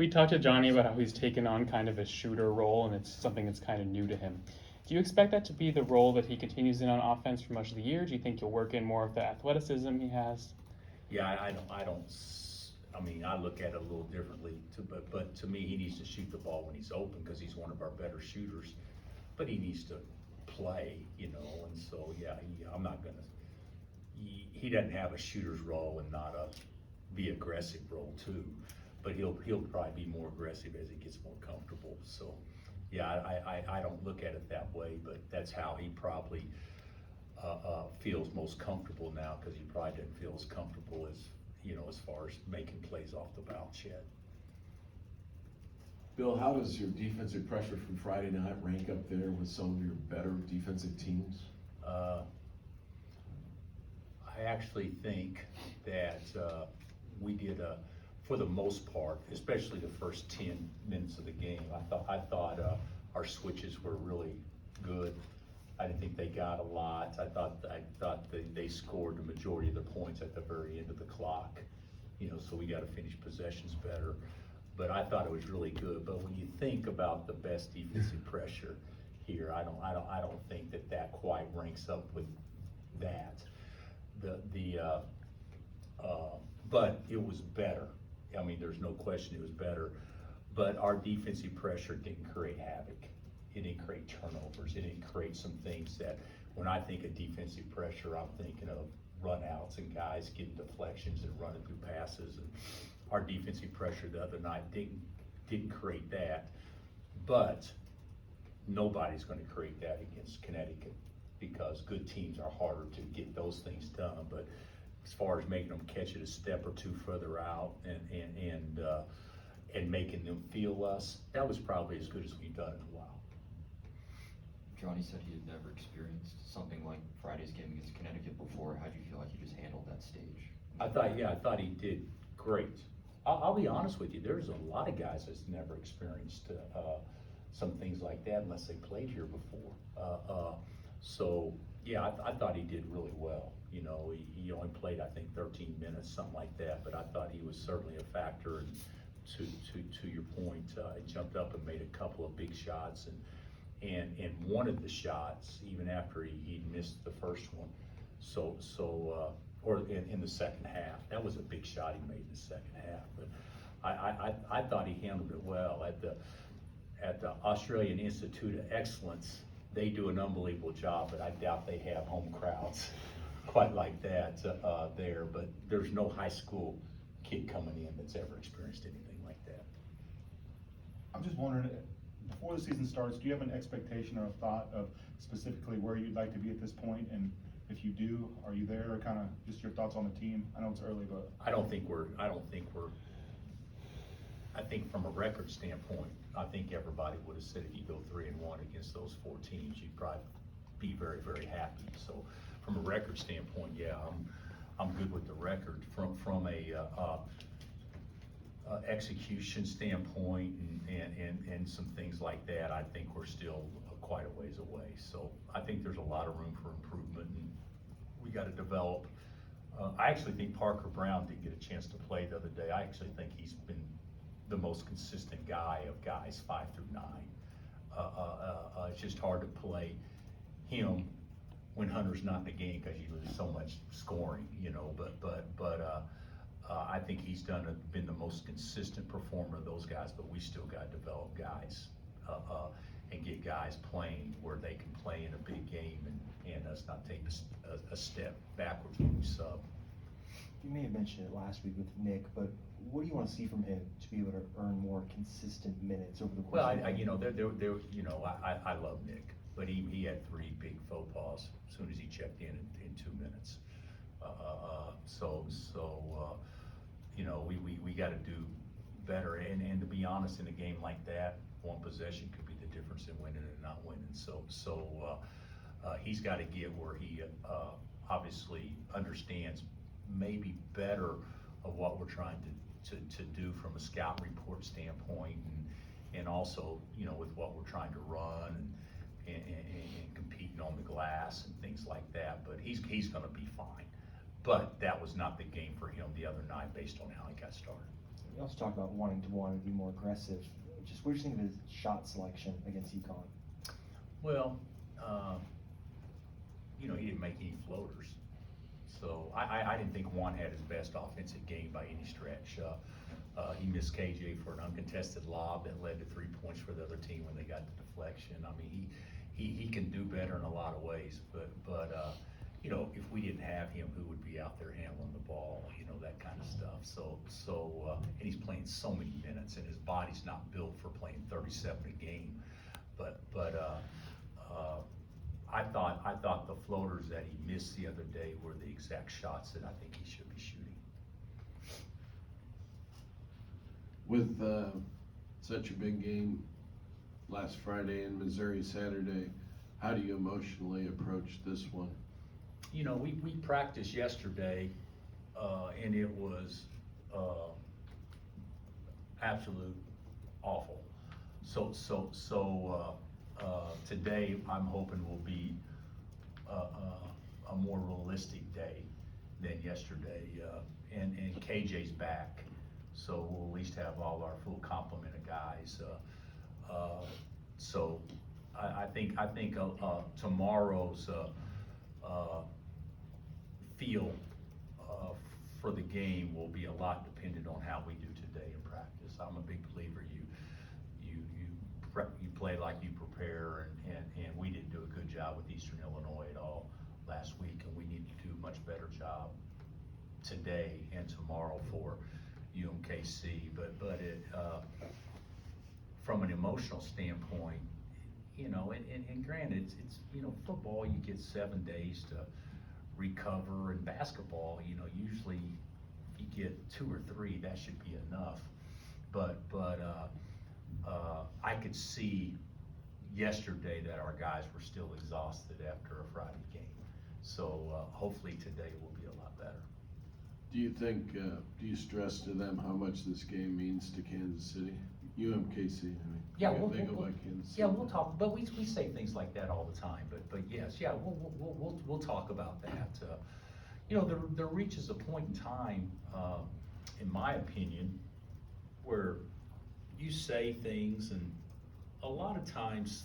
We talked to Johnny about how he's taken on kind of a shooter role, and it's something that's kind of new to him. Do you expect that to be the role that he continues in on offense for much of the year? Do you think he'll work in more of the athleticism he has? Yeah, I mean, I look at it a little differently, but to me, he needs to shoot the ball when he's open because he's one of our better shooters. But he needs to play, and so yeah, I'm not gonna. He doesn't have a shooter's role and not a be aggressive role too, but he'll probably be more aggressive as he gets more comfortable. So yeah, I don't look at it that way, but that's how he probably feels most comfortable now, because he probably didn't feel as comfortable as far as making plays off the bounce yet. Bill, how does your defensive pressure from Friday night rank up there with some of your better defensive teams? I actually think that we did, for the most part, especially the first 10 minutes of the game, I thought our switches were really good. I didn't think they got a lot. I thought they scored the majority of the points at the very end of the clock. So we got to finish possessions better. But I thought it was really good. But when you think about the best defensive pressure here, I don't think that quite ranks up with that. But it was better. I mean, there's no question it was better. But our defensive pressure didn't create havoc. It didn't create turnovers. It didn't create some things that, when I think of defensive pressure, I'm thinking of runouts and guys getting deflections and running through passes. And our defensive pressure the other night didn't create that. But nobody's going to create that against Connecticut, because good teams are harder to get those things done. But as far as making them catch it a step or two further out and making them feel us, that was probably as good as we've done in a while. Johnny said he had never experienced something like Friday's game against Connecticut before. How do you feel like he just handled that stage? I thought he did great. I'll be honest with you, there's a lot of guys that's never experienced some things like that unless they played here before. So yeah, I thought he did really well. He only played, I think, 13 minutes, something like that, but I thought he was certainly a factor. And to your point, he jumped up and made a couple of big shots, and one of the shots, even after he missed the first one, or in the second half, that was a big shot he made in the second half. But I thought he handled it well. At the Australian Institute of Excellence, they do an unbelievable job, but I doubt they have home crowds quite like that there. But there's no high school kid coming in that's ever experienced anything like that. I'm just wondering, before the season starts, do you have an expectation or a thought of specifically where you'd like to be at this point? And if you do, are you there? Or kind of just your thoughts on the team? I know it's early, but I think from a record standpoint, I think everybody would have said if you go 3-1 against those 4 teams, you'd probably be very, very happy. So from a record standpoint, yeah, I'm good with the record. From a execution standpoint and some things like that, I think we're still quite a ways away. So I think there's a lot of room for improvement, and we got to develop. I actually think Parker Brown didn't get a chance to play the other day. I actually think he's been the most consistent guy of guys 5 through 9. It's just hard to play him when Hunter's not in the game because you lose so much scoring, But I think he's been the most consistent performer of those guys. But we still got to develop guys and get guys playing where they can play in a big game and us not take a step backwards when we sub. You may have mentioned it last week with Nick, but what do you want to see from him to be able to earn more consistent minutes over the course of the game? I love Nick, but he had 3 big faux pas as soon as he checked in 2 minutes. We got to do better. And to be honest, in a game like that, one possession could be the difference in winning and not winning. So he's got to get where he obviously understands maybe better of what we're trying to do from a scout report standpoint, and also with what we're trying to run and competing on the glass and things like that. But he's going to be fine. But that was not the game for him the other night based on how he got started. You also talked about wanting to be more aggressive. Just what do you think of his shot selection against UConn? Well, he didn't make any floaters. So I didn't think Juan had his best offensive game by any stretch. He missed KJ for an uncontested lob that led to 3 points for the other team when they got the deflection. I mean, he can do better in a lot of ways, but if we didn't have him, who would be out there handling the ball, that kind of stuff. And he's playing so many minutes, and his body's not built for playing 37 a game. But I thought the floaters that he missed the other day were the exact shots that I think he should be shooting. With such a big game last Friday and Missouri Saturday, how do you emotionally approach this one? We practiced yesterday, and it was absolute awful. So today I'm hoping will be a more realistic day than yesterday. And KJ's back, so we'll at least have all our full complement of guys. So I think tomorrow's feel for the game will be a lot dependent on how we do today in practice. I'm a big believer you play like you prepare, and we didn't do a good job with Eastern Illinois at all last week, and we need to do a much better job today and tomorrow for UMKC. But from an emotional standpoint, and granted, it's football, you get 7 days to recover, and basketball, usually if you get 2 or 3, that should be enough. But I could see yesterday that our guys were still exhausted after a Friday game. So hopefully today will be a lot better. Do you think, do you stress to them how much this game means to Kansas City? UMKC, I mean. Yeah, they go by Kansas City. Yeah, we'll talk, but we say things like that all the time. But yes, yeah, we'll talk about that. There reaches a point in time, in my opinion, where you say things, and a lot of times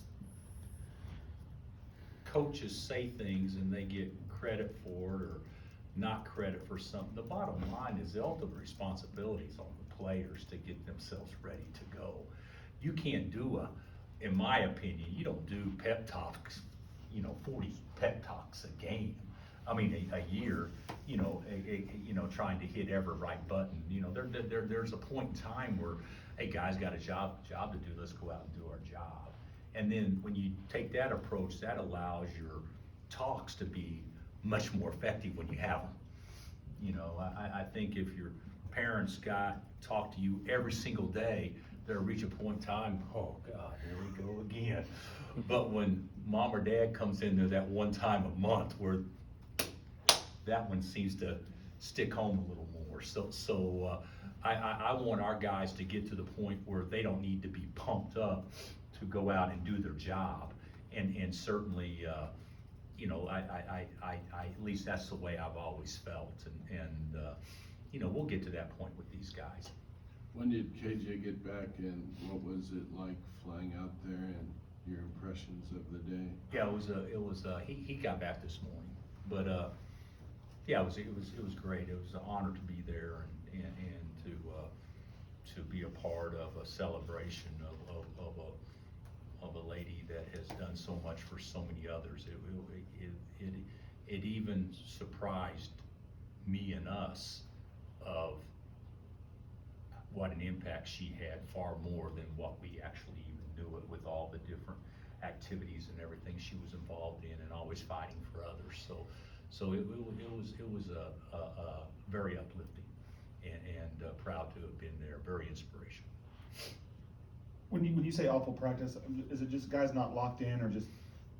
coaches say things and they get credit for it or not credit for something. The bottom line is the ultimate responsibility is on the players to get themselves ready to go. You can't do in my opinion, you don't do pep talks, 40 pep talks a game. I mean, a year, trying to hit every right button. There's a point in time where, hey, guys, got a job to do. Let's go out and do our job. And then when you take that approach, that allows your talks to be much more effective when you have them. I think if your parents talk to you every single day, they'll reach a point in time, oh God, here we go again. But when mom or dad comes in there that one time a month, where that one seems to stick home a little more. So I want our guys to get to the point where they don't need to be pumped up to go out and do their job. And certainly, I at least that's the way I've always felt. And we'll get to that point with these guys. When did KJ get back, and what was it like flying out there, and your impressions of the day? Yeah, he got back this morning, but yeah, it was great. It was an honor to be there and to be a part of a celebration of a lady that has done so much for so many others. It even surprised me and us of what an impact she had, far more than what we actually even knew it, with all the different activities and everything she was involved in, and always fighting for others. So it was a very uplifting and proud to have been there. Very inspirational. When you say awful practice, is it just guys not locked in, or just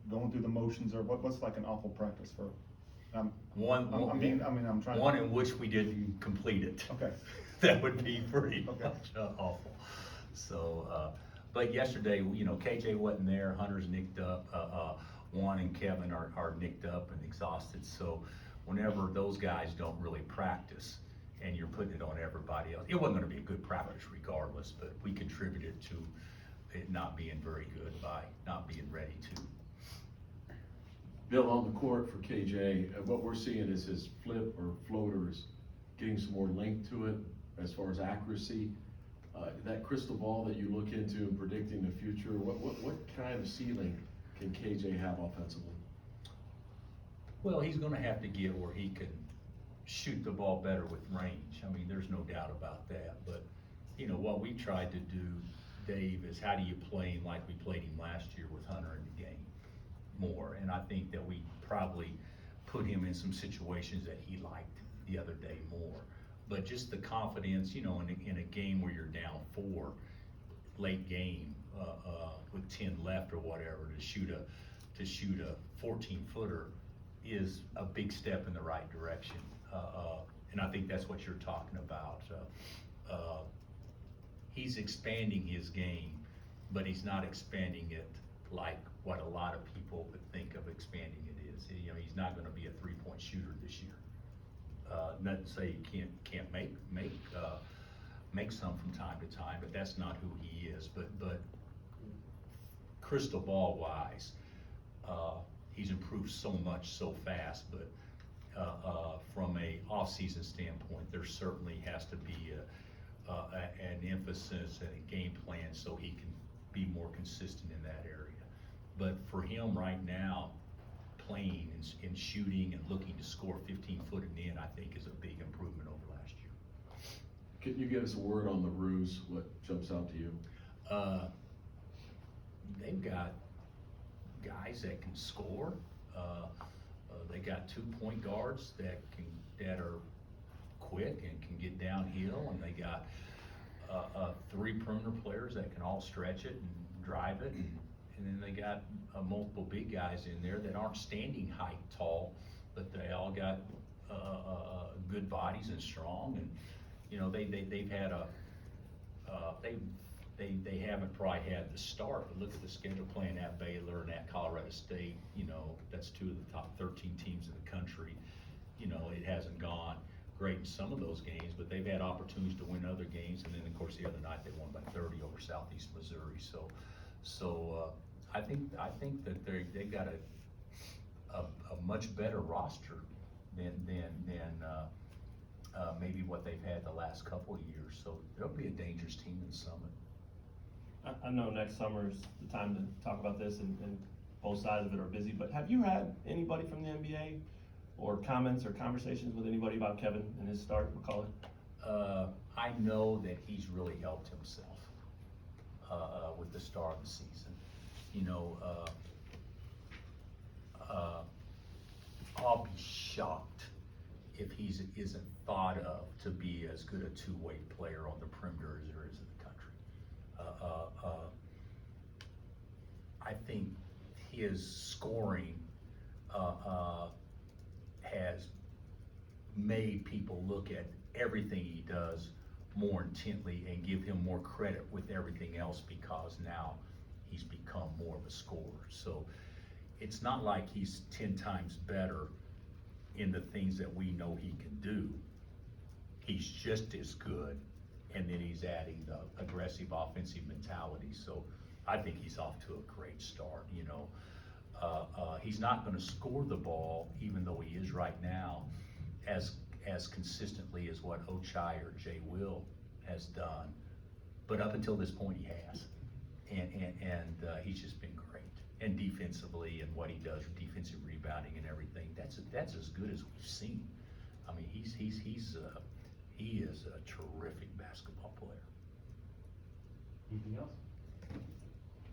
going through the motions, or what's like an awful practice for? One in which we didn't complete it. Okay. That would be pretty Okay. much awful. So, but yesterday, KJ wasn't there. Hunter's nicked up. Juan and Kevin are nicked up and exhausted. So whenever those guys don't really practice, and you're putting it on everybody else. It wasn't gonna be a good practice regardless, but we contributed to it not being very good by not being ready to. Bill, on the court for KJ, what we're seeing is his flip or floaters getting some more length to it as far as accuracy. That crystal ball that you look into and predicting the future, what kind of ceiling can KJ have offensively? Well, he's gonna have to get where he can shoot the ball better with range. I mean, there's no doubt about that. But, you know, what we tried to do, Dave, is how do you play him like we played him last year with Hunter in the game more? And I think that we probably put him in some situations that he liked the other day more. But just the confidence, you know, in a game where you're down 4, late game, with 10 left or whatever, to shoot a 14-footer is a big step in the right direction. And I think that's what you're talking about. He's expanding his game, but he's not expanding it like what a lot of people would think of expanding it is. You know, he's not gonna be a 3-point shooter this year. Not to say he can't make some from time to time, but that's not who he is. But crystal ball wise, he's improved so much so fast. But from a off-season standpoint, there certainly has to be an emphasis and a game plan so he can be more consistent in that area. But for him right now, playing and shooting and looking to score 15-foot and in, I think is a big improvement over last year. Can you give us a word on the Roos? What jumps out to you? They've got guys that can score. They got 2 point guards that are quick and can get downhill, and they got 3 perimeter players that can all stretch it and drive it, and then they got multiple big guys in there that aren't standing height tall, but they all got good bodies and strong. And you know they've had they haven't probably had the start, but look at the schedule playing at Baylor and at Colorado State. You know, that's 2 of the top 13 teams in the country. You know, it hasn't gone great in some of those games, but they've had opportunities to win other games. And then of course the other night they won by 30 over Southeast Missouri. So I think that they've got a much better roster than maybe what they've had the last couple of years. So they'll be a dangerous team in Summit. I know next summer is the time to talk about this, and both sides of it are busy, but have you had anybody from the NBA or comments or conversations with anybody about Kevin and his start, McCullough? I know that he's really helped himself with the start of the season. You know, I'll be shocked if he isn't thought of to be as good a 2-way player on the perimeter as there is in the country. I think his scoring has made people look at everything he does more intently and give him more credit with everything else, because now he's become more of a scorer. So it's not like he's 10 times better in the things that we know he can do. He's just as good, and then he's adding the aggressive offensive mentality. So I think he's off to a great start. You know, he's not going to score the ball, even though he is right now, as consistently as what Ochai or Jay Will has done. But up until this point, he has, and he's just been great. And defensively, and what he does with defensive rebounding and everything, that's as good as we've seen. I mean, he is a terrific basketball player. Anything else?